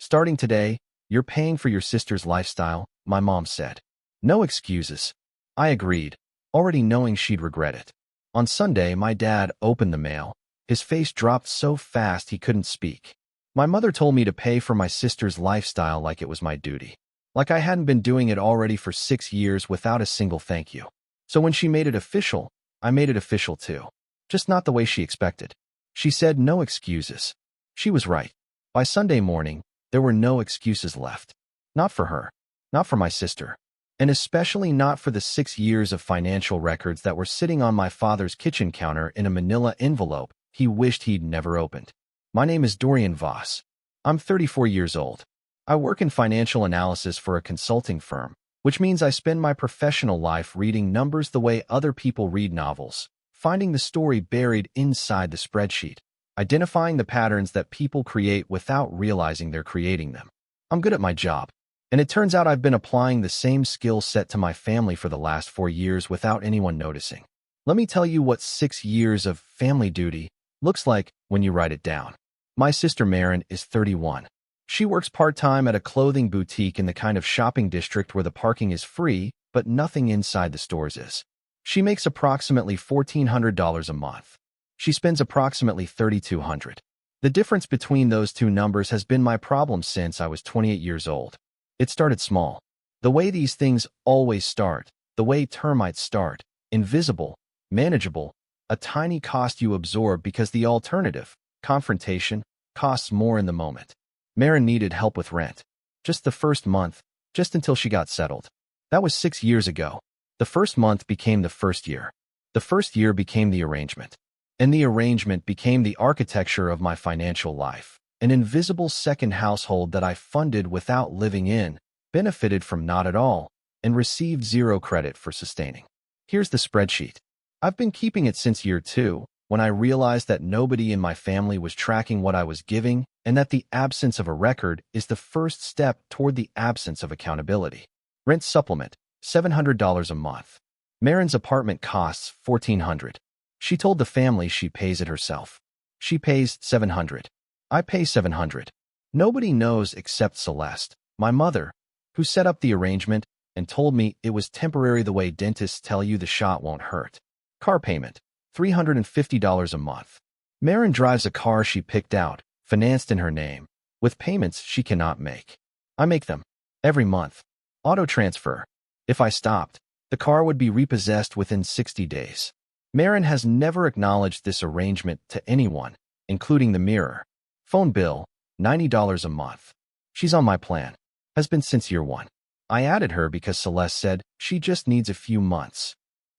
Starting today, you're paying for your sister's lifestyle, my mom said. No excuses. I agreed, already knowing she'd regret it. On Sunday, my dad opened the mail. His face dropped so fast he couldn't speak. My mother told me to pay for my sister's lifestyle like it was my duty. Like I hadn't been doing it already for 6 years without a single thank you. So when she made it official, I made it official too. Just not the way she expected. She said no excuses. She was right. By Sunday morning, there were no excuses left. Not for her. Not for my sister. And especially not for the 6 years of financial records that were sitting on my father's kitchen counter in a manila envelope he wished he'd never opened. My name is Dorian Voss. I'm 34 years old. I work in financial analysis for a consulting firm, which means I spend my professional life reading numbers the way other people read novels, finding the story buried inside the spreadsheet, identifying the patterns that people create without realizing they're creating them. I'm good at my job, and it turns out I've been applying the same skill set to my family for the last 4 years without anyone noticing. Let me tell you what 6 years of family duty looks like when you write it down. My sister Maren is 31. She works part-time at a clothing boutique in the kind of shopping district where the parking is free, but nothing inside the stores is. She makes approximately $1,400 a month. She spends approximately $3,200. The difference between those two numbers has been my problem since I was 28 years old. It started small. The way these things always start, the way termites start, invisible, manageable, a tiny cost you absorb because the alternative, confrontation, costs more in the moment. Maren needed help with rent. Just the first month, just until she got settled. That was 6 years ago. The first month became the first year. The first year became the arrangement. And the arrangement became the architecture of my financial life. An invisible second household that I funded without living in, benefited from not at all, and received zero credit for sustaining. Here's the spreadsheet. I've been keeping it since year 2, when I realized that nobody in my family was tracking what I was giving, and that the absence of a record is the first step toward the absence of accountability. Rent supplement, $700 a month. Maren's apartment costs $1,400. She told the family she pays it herself. She pays $700. I pay $700. Nobody knows except Celeste, my mother, who set up the arrangement and told me it was temporary the way dentists tell you the shot won't hurt. Car payment, $350 a month. Maren drives a car she picked out, financed in her name, with payments she cannot make. I make them. Every month. Auto transfer. If I stopped, the car would be repossessed within 60 days. Maren has never acknowledged this arrangement to anyone, including the mirror. Phone bill, $90 a month. She's on my plan. Has been since year 1. I added her because Celeste said she just needs a few months.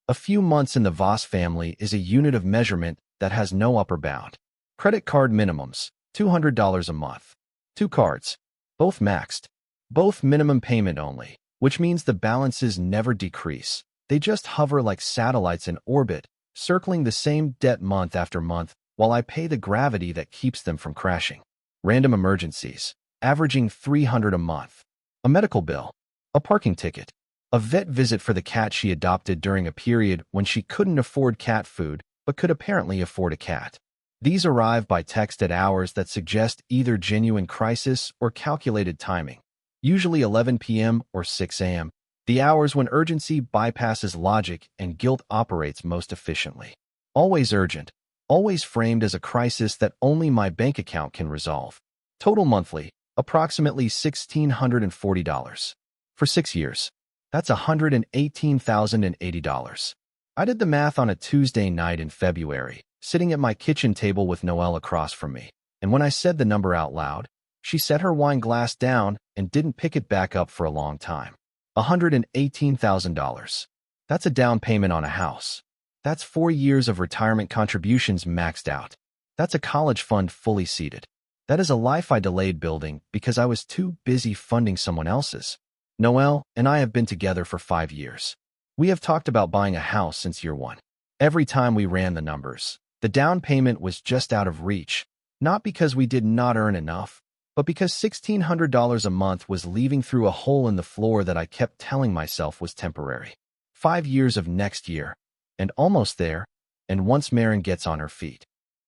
A few months in the Voss family is a unit of measurement that has no upper bound. Credit card minimums, $200 a month. 2 cards. Both maxed. Both minimum payment only, which means the balances never decrease. They just hover like satellites in orbit, circling the same debt month after month, while I pay the gravity that keeps them from crashing. Random emergencies, averaging $300 a month. A medical bill. A parking ticket. A vet visit for the cat she adopted during a period when she couldn't afford cat food, but could apparently afford a cat. These arrive by text at hours that suggest either genuine crisis or calculated timing, usually 11 p.m. or 6 a.m., the hours when urgency bypasses logic and guilt operates most efficiently. Always urgent, always framed as a crisis that only my bank account can resolve. Total monthly, approximately $1,640. For 6 years. That's $118,080. I did the math on a Tuesday night in February, sitting at my kitchen table with Noelle across from me, and when I said the number out loud, she set her wine glass down and didn't pick it back up for a long time. $118,000. That's a down payment on a house. That's 4 years of retirement contributions maxed out. That's a college fund fully seated. That is a life I delayed building because I was too busy funding someone else's. Noelle and I have been together for 5 years. We have talked about buying a house since year 1. Every time we ran the numbers, the down payment was just out of reach, not because we did not earn enough, but because $1,600 a month was leaving through a hole in the floor that I kept telling myself was temporary. 5 years of next year, and almost there, and once Maren gets on her feet.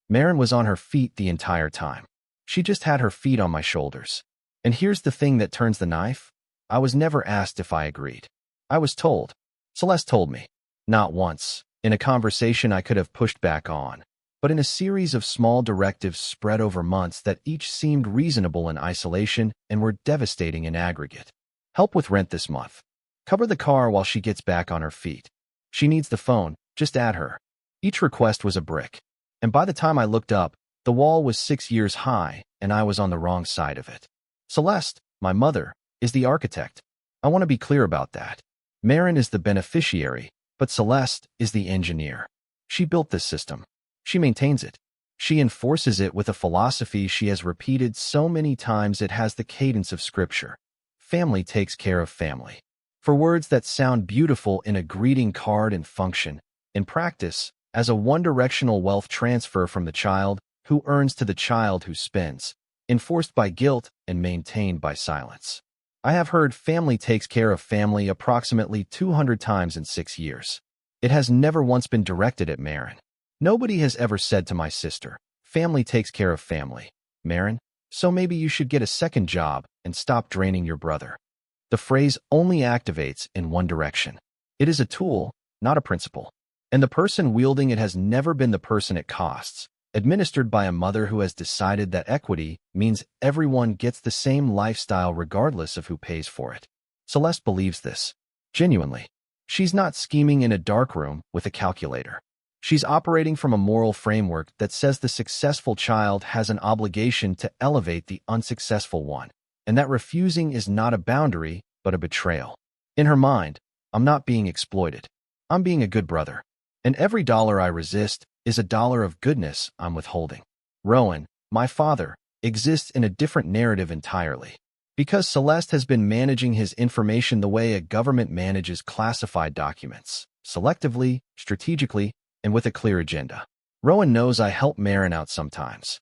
Maren was on her feet the entire time. She just had her feet on my shoulders. And here's the thing that turns the knife. I was never asked if I agreed. I was told. Celeste told me. Not once, in a conversation I could have pushed back on, but in a series of small directives spread over months that each seemed reasonable in isolation and were devastating in aggregate. Help with rent this month. Cover the car while she gets back on her feet. She needs the phone, just add her. Each request was a brick. And by the time I looked up, the wall was 6 years high, and I was on the wrong side of it. Celeste, my mother, is the architect. I want to be clear about that. Marin is the beneficiary, but Celeste is the engineer. She built this system. She maintains it. She enforces it with a philosophy she has repeated so many times it has the cadence of scripture. Family takes care of family. For words that sound beautiful in a greeting card and function, in practice, as a one-directional wealth transfer from the child who earns to the child who spends, enforced by guilt and maintained by silence. I have heard family takes care of family approximately 200 times in 6 years. It has never once been directed at Marin. Nobody has ever said to my sister, family takes care of family. Marin, so maybe you should get a second job and stop draining your brother. The phrase only activates in one direction. It is a tool, not a principle. And the person wielding it has never been the person it costs, administered by a mother who has decided that equity means everyone gets the same lifestyle regardless of who pays for it. Celeste believes this. Genuinely. She's not scheming in a darkroom with a calculator. She's operating from a moral framework that says the successful child has an obligation to elevate the unsuccessful one, and that refusing is not a boundary, but a betrayal. In her mind, I'm not being exploited. I'm being a good brother. And every dollar I resist is a dollar of goodness I'm withholding. Rowan, my father, exists in a different narrative entirely. Because Celeste has been managing his information the way a government manages classified documents, selectively, strategically, and with a clear agenda. Rowan knows I help Marin out sometimes.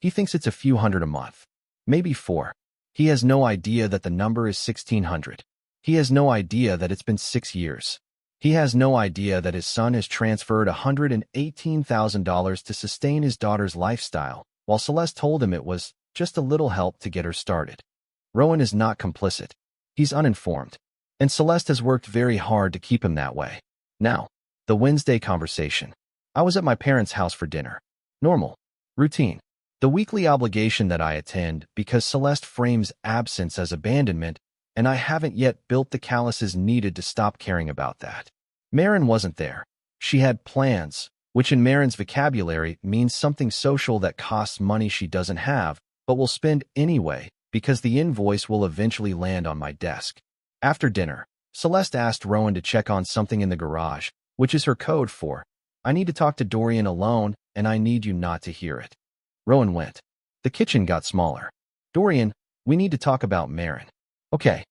He thinks it's a few hundred a month. Maybe 4. He has no idea that the number is 1,600. He has no idea that it's been 6 years. He has no idea that his son has transferred $118,000 to sustain his daughter's lifestyle, while Celeste told him it was just a little help to get her started. Rowan is not complicit. He's uninformed. And Celeste has worked very hard to keep him that way. Now, the Wednesday conversation. I was at my parents' house for dinner. Normal. Routine. The weekly obligation that I attend because Celeste frames absence as abandonment, and I haven't yet built the calluses needed to stop caring about that. Marin wasn't there. She had plans, which in Marin's vocabulary means something social that costs money she doesn't have, but will spend anyway because the invoice will eventually land on my desk. After dinner, Celeste asked Rowan to check on something in the garage, which is her code for, I need to talk to Dorian alone and I need you not to hear it. Rowan went. The kitchen got smaller. Dorian, we need to talk about Marin. Okay.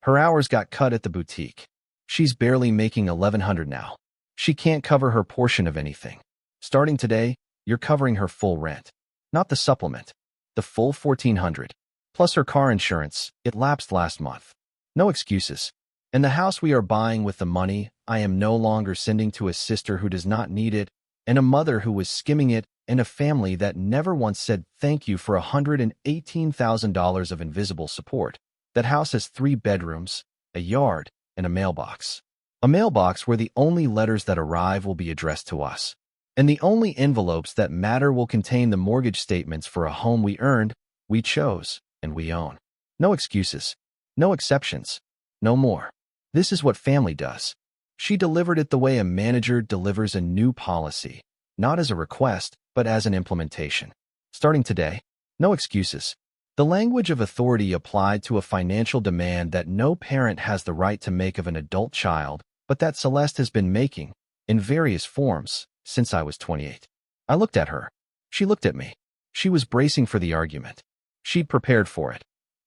Her hours got cut at the boutique. She's barely making $1,100 now. She can't cover her portion of anything. Starting today, you're covering her full rent. Not the supplement. The full $1,400. Plus her car insurance, it lapsed last month. No excuses. And the house we are buying with the money I am no longer sending to a sister who does not need it, and a mother who was skimming it, and a family that never once said thank you for $118,000 of invisible support. That house has 3 bedrooms, a yard, and a mailbox. A mailbox where the only letters that arrive will be addressed to us. And the only envelopes that matter will contain the mortgage statements for a home we earned, we chose, and we own. No excuses. No exceptions. No more. This is what family does. She delivered it the way a manager delivers a new policy, not as a request, but as an implementation. Starting today, no excuses. The language of authority applied to a financial demand that no parent has the right to make of an adult child, but that Celeste has been making, in various forms, since I was 28. I looked at her. She looked at me. She was bracing for the argument. She'd prepared for it.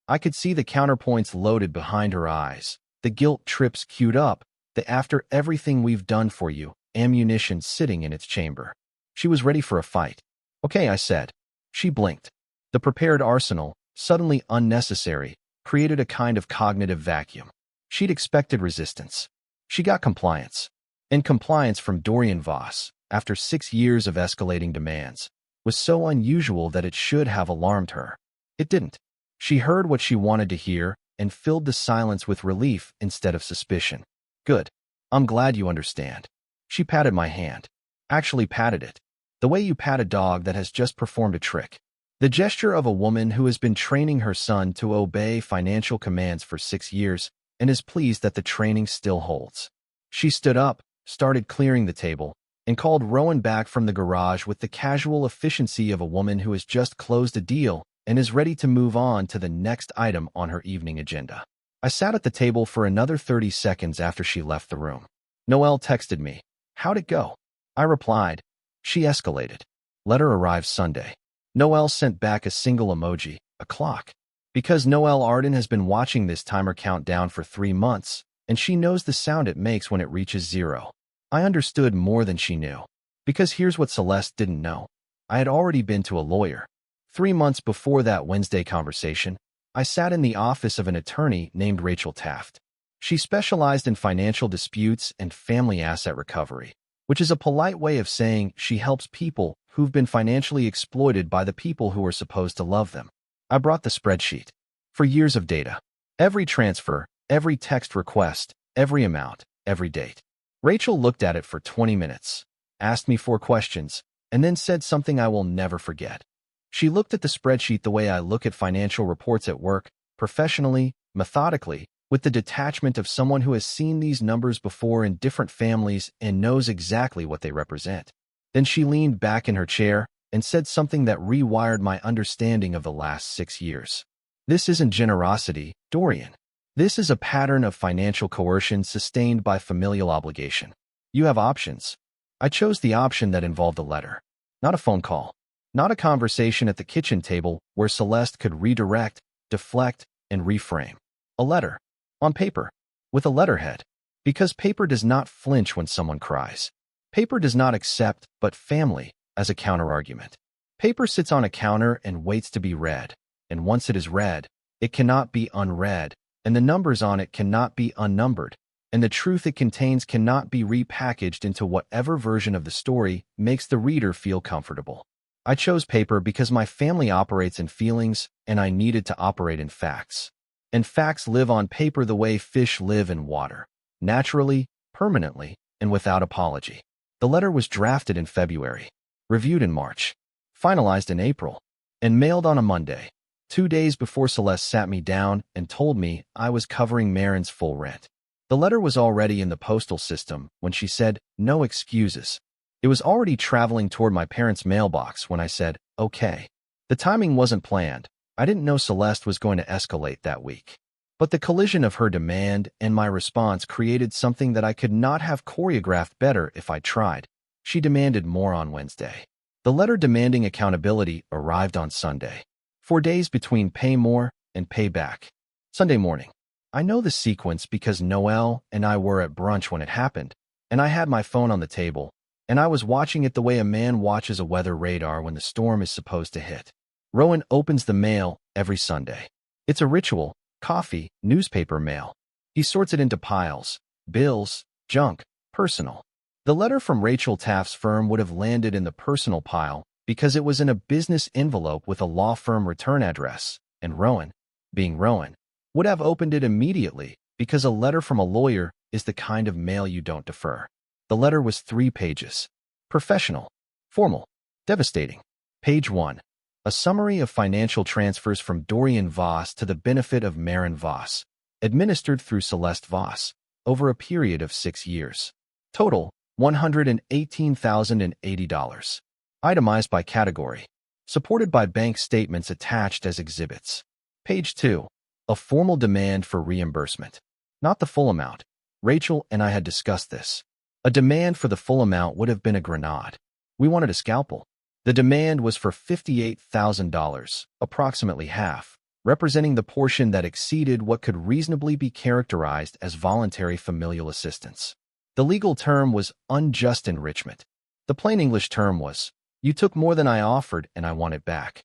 I could see the counterpoints loaded behind her eyes, the guilt trips queued up, the after everything we've done for you, ammunition sitting in its chamber. She was ready for a fight. Okay, I said. She blinked. The prepared arsenal, suddenly unnecessary, created a kind of cognitive vacuum. She'd expected resistance. She got compliance. And compliance from Dorian Voss, after 6 years of escalating demands, was so unusual that it should have alarmed her. It didn't. She heard what she wanted to hear and filled the silence with relief instead of suspicion. Good. I'm glad you understand. She patted my hand. Actually patted it. The way you pat a dog that has just performed a trick. The gesture of a woman who has been training her son to obey financial commands for 6 years and is pleased that the training still holds. She stood up, started clearing the table, and called Rowan back from the garage with the casual efficiency of a woman who has just closed a deal and is ready to move on to the next item on her evening agenda. I sat at the table for another 30 seconds after she left the room. Noelle texted me. How'd it go? I replied. She escalated. Letter arrived Sunday. Noelle sent back a single emoji, a clock. Because Noelle Arden has been watching this timer count down for 3 months, and she knows the sound it makes when it reaches 0. I understood more than she knew. Because here's what Celeste didn't know. I had already been to a lawyer. 3 months before that Wednesday conversation, I sat in the office of an attorney named Rachel Taft. She specialized in financial disputes and family asset recovery, which is a polite way of saying she helps people who've been financially exploited by the people who are supposed to love them. I brought the spreadsheet. For years of data. Every transfer, every text request, every amount, every date. Rachel looked at it for 20 minutes, asked me 4 questions, and then said something I will never forget. She looked at the spreadsheet the way I look at financial reports at work, professionally, methodically, with the detachment of someone who has seen these numbers before in different families and knows exactly what they represent. Then she leaned back in her chair and said something that rewired my understanding of the last 6 years. This isn't generosity, Dorian. This is a pattern of financial coercion sustained by familial obligation. You have options. I chose the option that involved a letter, not a phone call, not a conversation at the kitchen table where Celeste could redirect, deflect, and reframe. A letter. On paper. With a letterhead. Because paper does not flinch when someone cries. Paper does not accept, but family, as a counterargument. Paper sits on a counter and waits to be read. And once it is read, it cannot be unread, and the numbers on it cannot be unnumbered, and the truth it contains cannot be repackaged into whatever version of the story makes the reader feel comfortable. I chose paper because my family operates in feelings, and I needed to operate in facts. And facts live on paper the way fish live in water, naturally, permanently, and without apology. The letter was drafted in February, reviewed in March, finalized in April, and mailed on a Monday, 2 days before Celeste sat me down and told me I was covering Marin's full rent. The letter was already in the postal system when she said, no excuses. It was already traveling toward my parents' mailbox when I said, okay. The timing wasn't planned. I didn't know Celeste was going to escalate that week. But the collision of her demand and my response created something that I could not have choreographed better if I tried. She demanded more on Wednesday. The letter demanding accountability arrived on Sunday. 4 days between pay more and pay back. Sunday morning. I know the sequence because Noelle and I were at brunch when it happened, and I had my phone on the table, and I was watching it the way a man watches a weather radar when the storm is supposed to hit. Rowan opens the mail every Sunday. It's a ritual. Coffee, newspaper mail. He sorts it into piles. Bills, junk, personal. The letter from Rachel Taft's firm would have landed in the personal pile because it was in a business envelope with a law firm return address, and Rowan, being Rowan, would have opened it immediately because a letter from a lawyer is the kind of mail you don't defer. The letter was 3 pages. Professional. Formal. Devastating. Page 1. A summary of financial transfers from Dorian Voss to the benefit of Marin Voss, administered through Celeste Voss, over a period of 6 years. Total, $118,080. Itemized by category. Supported by bank statements attached as exhibits. Page 2. A formal demand for reimbursement. Not the full amount. Rachel and I had discussed this. A demand for the full amount would have been a grenade. We wanted a scalpel. The demand was for $58,000, approximately half, representing the portion that exceeded what could reasonably be characterized as voluntary familial assistance. The legal term was unjust enrichment. The plain English term was, you took more than I offered and I want it back.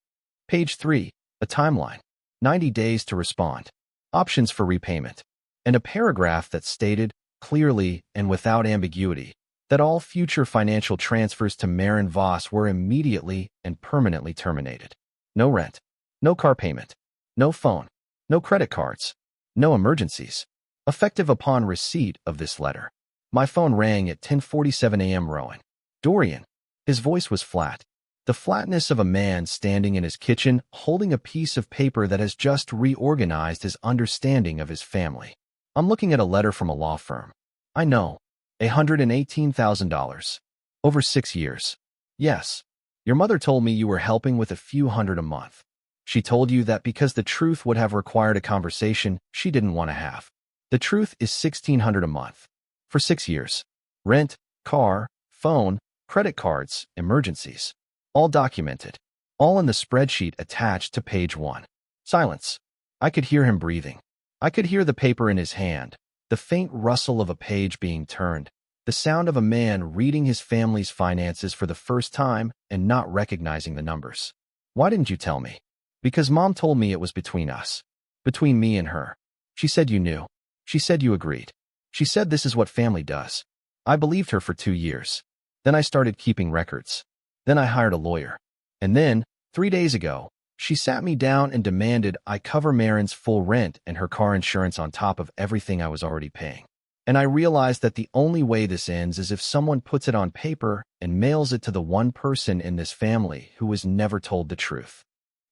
Page 3, a timeline. 90 days to respond. Options for repayment. And a paragraph that stated, clearly and without ambiguity, that all future financial transfers to Marin Voss were immediately and permanently terminated. No rent. No car payment. No phone. No credit cards. No emergencies. Effective upon receipt of this letter. My phone rang at 10:47 a.m. Rowan. Dorian. His voice was flat. The flatness of a man standing in his kitchen holding a piece of paper that has just reorganized his understanding of his family. I'm looking at a letter from a law firm. I know. $118,000. Over 6 years. Yes. Your mother told me you were helping with a few hundred a month. She told you that because the truth would have required a conversation she didn't want to have. The truth is $1,600 a month. For 6 years. Rent, car, phone, credit cards, emergencies. All documented. All in the spreadsheet attached to page 1. Silence. I could hear him breathing. I could hear the paper in his hand, the faint rustle of a page being turned, the sound of a man reading his family's finances for the first time and not recognizing the numbers. Why didn't you tell me? Because Mom told me it was between us. Between me and her. She said you knew. She said you agreed. She said this is what family does. I believed her for 2 years. Then I started keeping records. Then I hired a lawyer. And then, 3 days ago, she sat me down and demanded I cover Marin's full rent and her car insurance on top of everything I was already paying. And I realized that the only way this ends is if someone puts it on paper and mails it to the one person in this family who was never told the truth.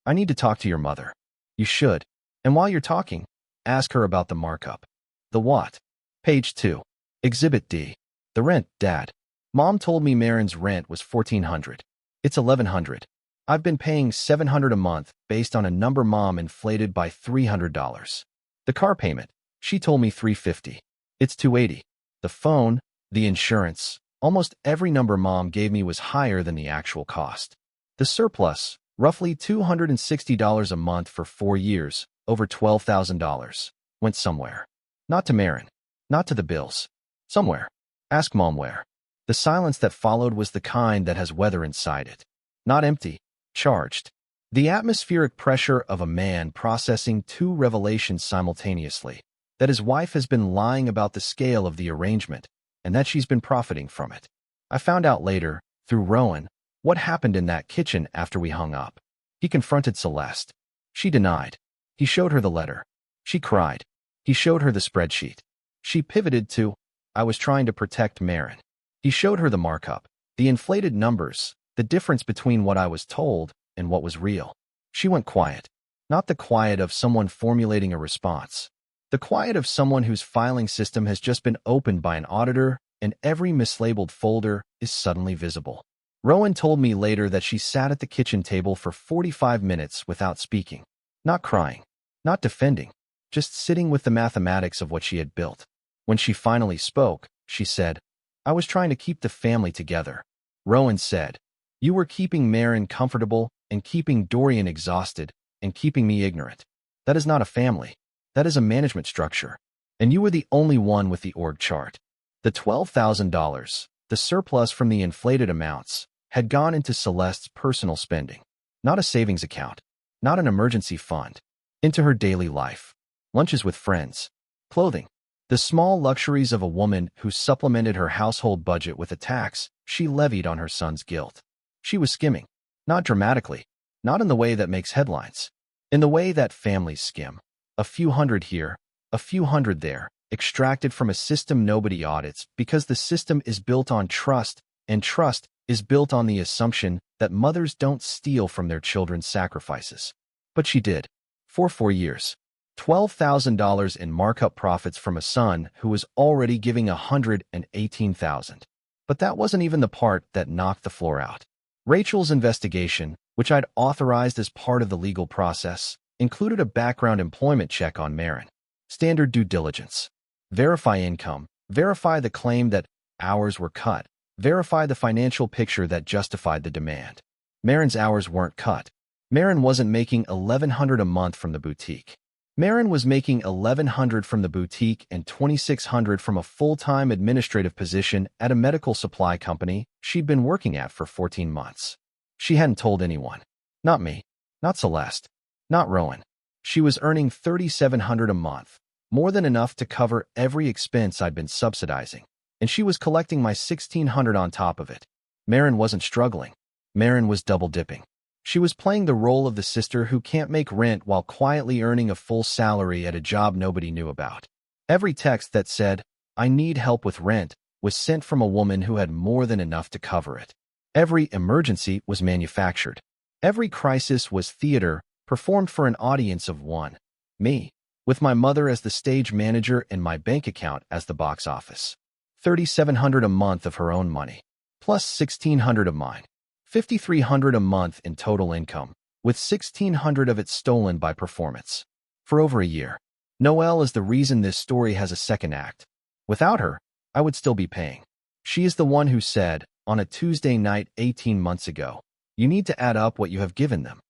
I need to talk to your mother. You should. And while you're talking, ask her about the markup. The what? Page 2. Exhibit D. The rent, Dad. Mom told me Marin's rent was $1,400. It's $1,100. I've been paying $700 a month based on a number Mom inflated by $300. The car payment, she told me $350. It's $280. The phone, the insurance, almost every number Mom gave me was higher than the actual cost. The surplus, roughly $260 a month for 4 years, over $12,000, went somewhere. Not to Marin. Not to the bills. Somewhere. Ask Mom where. The silence that followed was the kind that has weather inside it. Not empty. Charged. The atmospheric pressure of a man processing 2 revelations simultaneously. That his wife has been lying about the scale of the arrangement, and that she's been profiting from it. I found out later, through Rowan, what happened in that kitchen after we hung up. He confronted Celeste. She denied. He showed her the letter. She cried. He showed her the spreadsheet. She pivoted to, I was trying to protect Marin. He showed her the markup, the inflated numbers, the difference between what I was told and what was real. She went quiet. Not the quiet of someone formulating a response. The quiet of someone whose filing system has just been opened by an auditor and every mislabeled folder is suddenly visible. Rowan told me later that she sat at the kitchen table for 45 minutes without speaking. Not crying. Not defending. Just sitting with the mathematics of what she had built. When she finally spoke, she said, I was trying to keep the family together. Rowan said, you were keeping Marin comfortable and keeping Dorian exhausted and keeping me ignorant. That is not a family. That is a management structure. And you were the only one with the org chart. The $12,000, the surplus from the inflated amounts, had gone into Celeste's personal spending. Not a savings account. Not an emergency fund. Into her daily life. Lunches with friends. Clothing. The small luxuries of a woman who supplemented her household budget with a tax she levied on her son's guilt. She was skimming. Not dramatically. Not in the way that makes headlines. In the way that families skim. A few hundred here, a few hundred there, extracted from a system nobody audits because the system is built on trust, and trust is built on the assumption that mothers don't steal from their children's sacrifices. But she did. For 4 years. $12,000 in markup profits from a son who was already giving $118,000. But that wasn't even the part that knocked the floor out. Rachel's investigation, which I'd authorized as part of the legal process, included a background employment check on Marin. Standard due diligence. Verify income. Verify the claim that hours were cut. Verify the financial picture that justified the demand. Marin's hours weren't cut. Marin wasn't making $1,100 a month from the boutique. Marin was making $1,100 from the boutique and $2,600 from a full-time administrative position at a medical supply company she'd been working at for 14 months. She hadn't told anyone. Not me. Not Celeste. Not Rowan. She was earning $3,700 a month, more than enough to cover every expense I'd been subsidizing, and she was collecting my $1,600 on top of it. Marin wasn't struggling. Marin was double-dipping. She was playing the role of the sister who can't make rent while quietly earning a full salary at a job nobody knew about. Every text that said, "I need help with rent," was sent from a woman who had more than enough to cover it. Every emergency was manufactured. Every crisis was theater, performed for an audience of one. Me, with my mother as the stage manager and my bank account as the box office. $3,700 a month of her own money, plus $1,600 of mine. $5,300 a month in total income, with $1,600 of it stolen by performance. For over a year. Noelle is the reason this story has a second act. Without her, I would still be paying. She is the one who said, on a Tuesday night 18 months ago, "You need to add up what you have given them."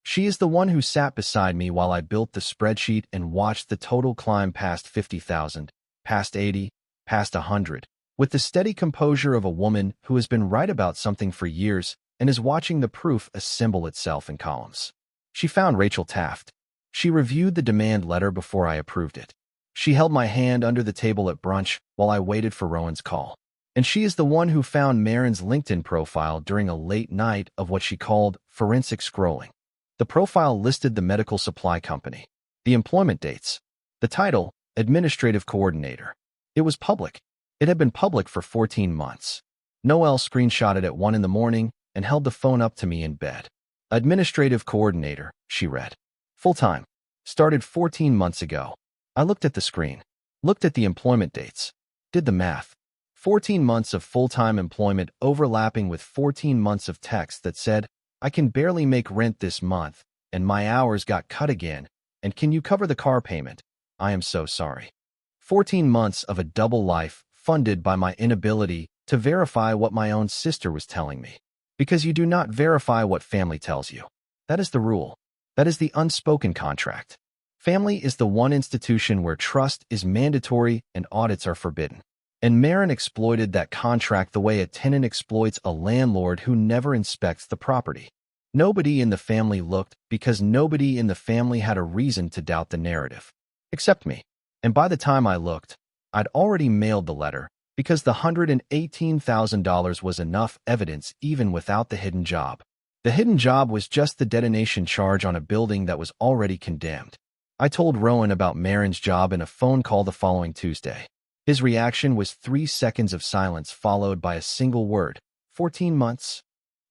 She is the one who sat beside me while I built the spreadsheet and watched the total climb past 50,000, past 80, past 100, with the steady composure of a woman who has been right about something for years and is watching the proof assemble itself in columns. She found Rachel Taft. She reviewed the demand letter before I approved it. She held my hand under the table at brunch while I waited for Rowan's call. And she is the one who found Marin's LinkedIn profile during a late night of what she called forensic scrolling. The profile listed the medical supply company, the employment dates, the title, Administrative Coordinator. It was public. It had been public for 14 months. Noelle screenshotted at 1 in the morning and held the phone up to me in bed. Administrative Coordinator, she read. Full-time. Started 14 months ago. I looked at the screen. Looked at the employment dates. Did the math. 14 months of full-time employment overlapping with 14 months of text that said, "I can barely make rent this month, and my hours got cut again, and can you cover the car payment? I am so sorry." 14 months of a double life funded by my inability to verify what my own sister was telling me. Because you do not verify what family tells you. That is the rule. That is the unspoken contract. Family is the one institution where trust is mandatory and audits are forbidden. And Marin exploited that contract the way a tenant exploits a landlord who never inspects the property. Nobody in the family looked because nobody in the family had a reason to doubt the narrative. Except me. And by the time I looked, I'd already mailed the letter because the $118,000 was enough evidence even without the hidden job. The hidden job was just the detonation charge on a building that was already condemned. I told Rowan about Marin's job in a phone call the following Tuesday. His reaction was 3 seconds of silence followed by a single word. 14 months.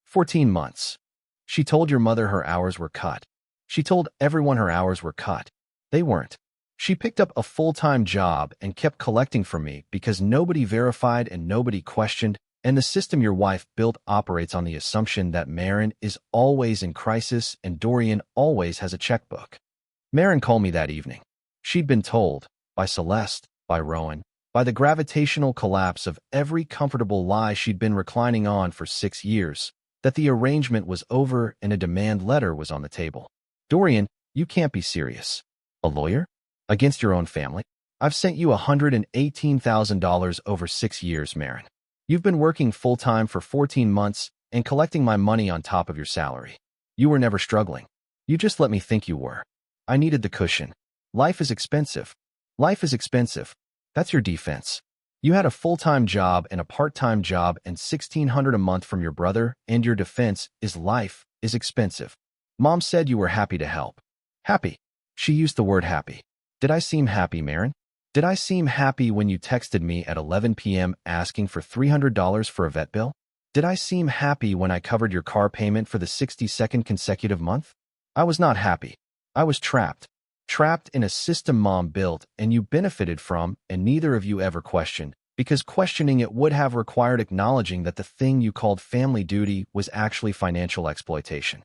14 months. She told your mother her hours were cut. She told everyone her hours were cut. They weren't. She picked up a full-time job and kept collecting from me because nobody verified and nobody questioned, and the system your wife built operates on the assumption that Marin is always in crisis and Dorian always has a checkbook. Marin called me that evening. She'd been told, by Celeste, by Rowan, by the gravitational collapse of every comfortable lie she'd been reclining on for 6 years, that the arrangement was over and a demand letter was on the table. Dorian, you can't be serious. A lawyer? Against your own family? I've sent you $118,000 over 6 years, Marin. You've been working full-time for 14 months and collecting my money on top of your salary. You were never struggling. You just let me think you were. I needed the cushion. Life is expensive. Life is expensive. That's your defense. You had a full-time job and a part-time job and $1,600 a month from your brother, and your defense is life is expensive. Mom said you were happy to help. Happy. She used the word happy. Did I seem happy, Marin? Did I seem happy when you texted me at 11 p.m. asking for $300 for a vet bill? Did I seem happy when I covered your car payment for the 62nd consecutive month? I was not happy. I was trapped. Trapped in a system Mom built and you benefited from, and neither of you ever questioned, because questioning it would have required acknowledging that the thing you called family duty was actually financial exploitation.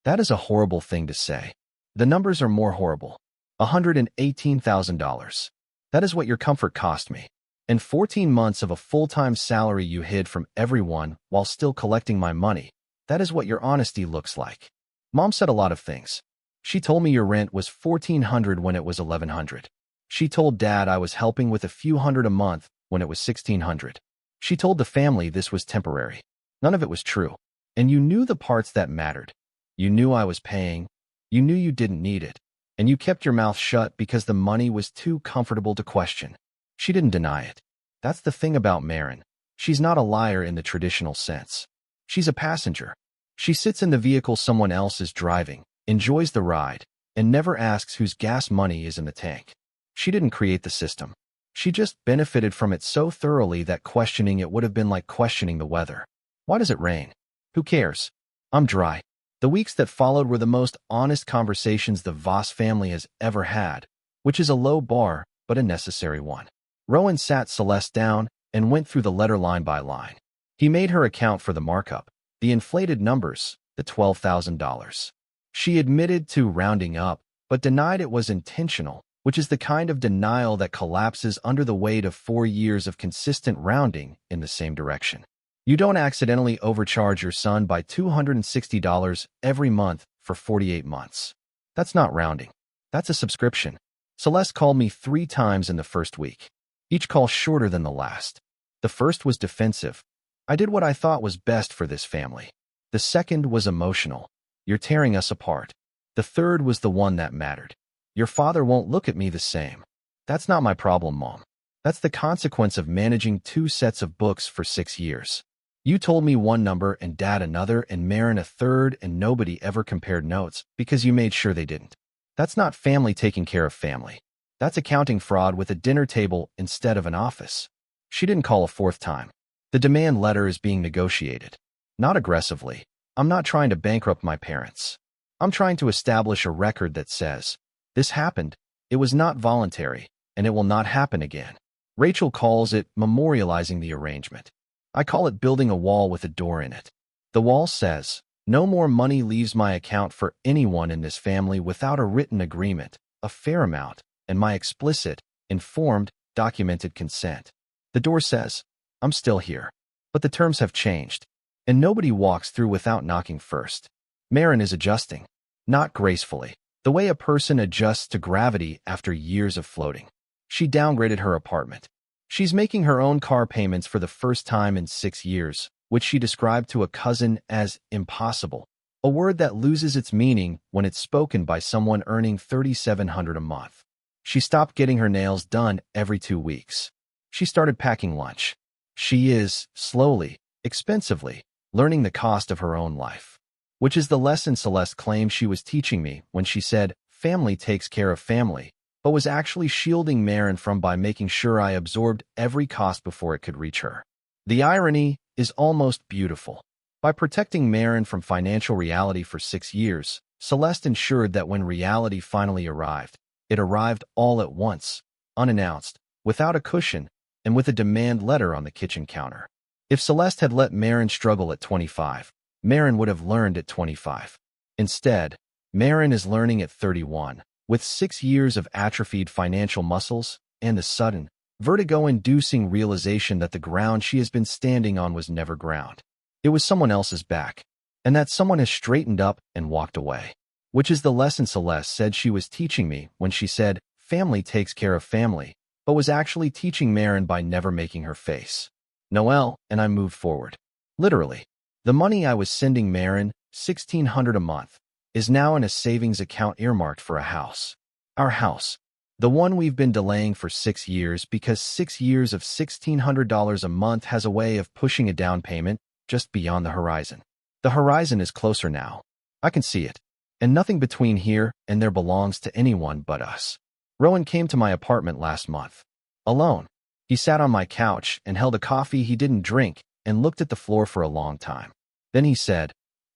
That is a horrible thing to say. The numbers are more horrible. $118,000. That is what your comfort cost me. And 14 months of a full-time salary you hid from everyone while still collecting my money. That is what your honesty looks like. Mom said a lot of things. She told me your rent was $1,400 when it was $1,100. She told Dad I was helping with a few hundred a month when it was $1,600. She told the family this was temporary. None of it was true. And you knew the parts that mattered. You knew I was paying. You knew you didn't need it. And you kept your mouth shut because the money was too comfortable to question. She didn't deny it. That's the thing about Marin. She's not a liar in the traditional sense. She's a passenger. She sits in the vehicle someone else is driving, enjoys the ride, and never asks whose gas money is in the tank. She didn't create the system. She just benefited from it so thoroughly that questioning it would have been like questioning the weather. Why does it rain? Who cares? I'm dry. The weeks that followed were the most honest conversations the Voss family has ever had, which is a low bar, but a necessary one. Rowan sat Celeste down and went through the letter line by line. He made her account for the markup, the inflated numbers, the $12,000. She admitted to rounding up, but denied it was intentional, which is the kind of denial that collapses under the weight of 4 years of consistent rounding in the same direction. You don't accidentally overcharge your son by $260 every month for 48 months. That's not rounding. That's a subscription. Celeste called me 3 times in the first week. Each call shorter than the last. The first was defensive. I did what I thought was best for this family. The second was emotional. You're tearing us apart. The third was the one that mattered. Your father won't look at me the same. That's not my problem, Mom. That's the consequence of managing 2 sets of books for 6 years. You told me one number and Dad another and Marin a third, and nobody ever compared notes because you made sure they didn't. That's not family taking care of family. That's accounting fraud with a dinner table instead of an office. She didn't call a 4th time. The demand letter is being negotiated. Not aggressively. I'm not trying to bankrupt my parents. I'm trying to establish a record that says, this happened, it was not voluntary, and it will not happen again. Rachel calls it memorializing the arrangement. I call it building a wall with a door in it. The wall says, no more money leaves my account for anyone in this family without a written agreement, a fair amount, and my explicit, informed, documented consent. The door says, I'm still here, but the terms have changed, and nobody walks through without knocking first. Marin is adjusting, not gracefully, the way a person adjusts to gravity after years of floating. She downgraded her apartment. She's making her own car payments for the first time in 6 years, which she described to a cousin as impossible, a word that loses its meaning when it's spoken by someone earning $3,700 a month. She stopped getting her nails done every 2 weeks. She started packing lunch. She is, slowly, expensively, learning the cost of her own life, which is the lesson Celeste claimed she was teaching me when she said, family takes care of family, but was actually shielding Marin from by making sure I absorbed every cost before it could reach her. The irony is almost beautiful. By protecting Marin from financial reality for 6 years, Celeste ensured that when reality finally arrived, it arrived all at once, unannounced, without a cushion, and with a demand letter on the kitchen counter. If Celeste had let Marin struggle at 25, Marin would have learned at 25. Instead, Marin is learning at 31, with 6 years of atrophied financial muscles and the sudden, vertigo-inducing realization that the ground she has been standing on was never ground. It was someone else's back, and that someone has straightened up and walked away, which is the lesson Celeste said she was teaching me when she said, family takes care of family, but was actually teaching Marin by never making her face. Noelle and I moved forward. Literally. The money I was sending Marin, $1,600 a month, is now in a savings account earmarked for a house. Our house. The one we've been delaying for 6 years because 6 years of $1,600 a month has a way of pushing a down payment just beyond the horizon. The horizon is closer now. I can see it. And nothing between here and there belongs to anyone but us. Rowan came to my apartment last month. Alone. He sat on my couch and held a coffee he didn't drink and looked at the floor for a long time. Then he said,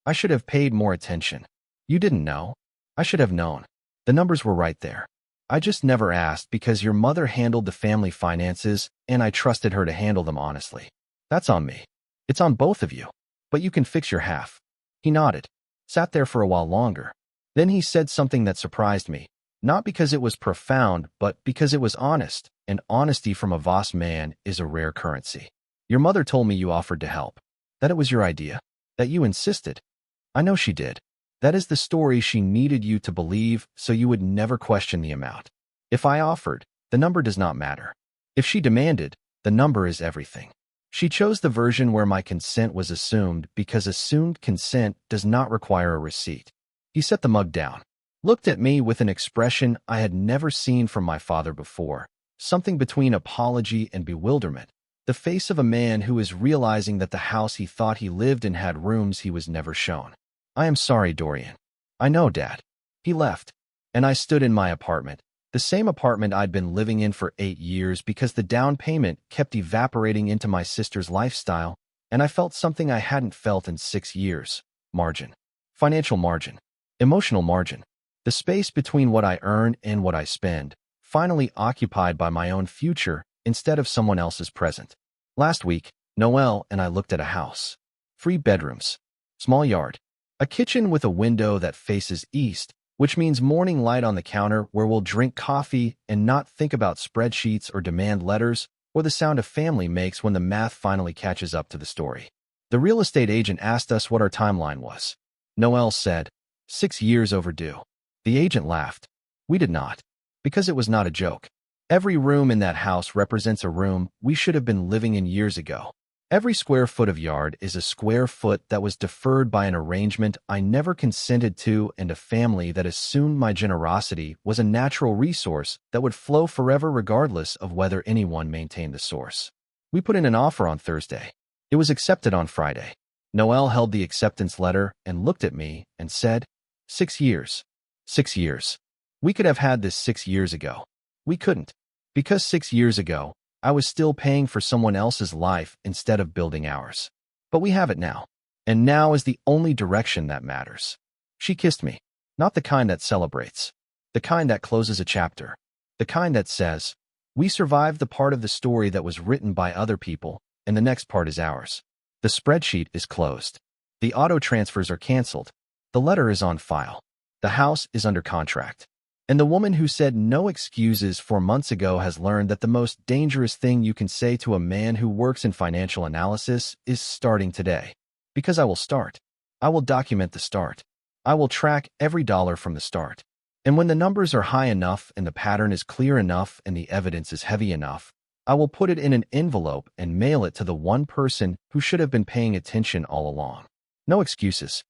I should have paid more attention. You didn't know. I should have known. The numbers were right there. I just never asked because your mother handled the family finances and I trusted her to handle them honestly. That's on me. It's on both of you. But you can fix your half. He nodded, sat there for a while longer. Then he said something that surprised me, not because it was profound, but because it was honest, and honesty from a Voss man is a rare currency. Your mother told me you offered to help, that it was your idea, that you insisted. I know she did. That is the story she needed you to believe so you would never question the amount. If I offered, the number does not matter. If she demanded, the number is everything. She chose the version where my consent was assumed because assumed consent does not require a receipt. He set the mug down, looked at me with an expression I had never seen from my father before, something between apology and bewilderment, The face of a man who is realizing that the house he thought he lived in had rooms he was never shown. I am sorry, Dorian. I know, Dad. He left, and I stood in my apartment, the same apartment I'd been living in for 8 years because the down payment kept evaporating into my sister's lifestyle, and I felt something I hadn't felt in 6 years. Margin. Financial margin. Emotional margin. The space between what I earn and what I spend, finally occupied by my own future instead of someone else's present. Last week, Noelle and I looked at a house. 3 bedrooms. Small yard. A kitchen with a window that faces east, which means morning light on the counter where we'll drink coffee and not think about spreadsheets or demand letters or the sound a family makes when the math finally catches up to the story. The real estate agent asked us what our timeline was. Noelle said, 6 years overdue. The agent laughed. We did not, because it was not a joke. Every room in that house represents a room we should have been living in years ago. Every square foot of yard is a square foot that was deferred by an arrangement I never consented to and a family that assumed my generosity was a natural resource that would flow forever regardless of whether anyone maintained the source. We put in an offer on Thursday. It was accepted on Friday. Noelle held the acceptance letter and looked at me and said, 6 years. 6 years. We could have had this 6 years ago. We couldn't. Because 6 years ago, I was still paying for someone else's life instead of building ours. But we have it now. And now is the only direction that matters. She kissed me. Not the kind that celebrates. The kind that closes a chapter. The kind that says, we survived the part of the story that was written by other people, and the next part is ours. The spreadsheet is closed. The auto transfers are canceled. The letter is on file. The house is under contract. And the woman who said no excuses 4 months ago has learned that the most dangerous thing you can say to a man who works in financial analysis is starting today. Because I will start. I will document the start. I will track every dollar from the start. And when the numbers are high enough and the pattern is clear enough and the evidence is heavy enough, I will put it in an envelope and mail it to the one person who should have been paying attention all along. No excuses.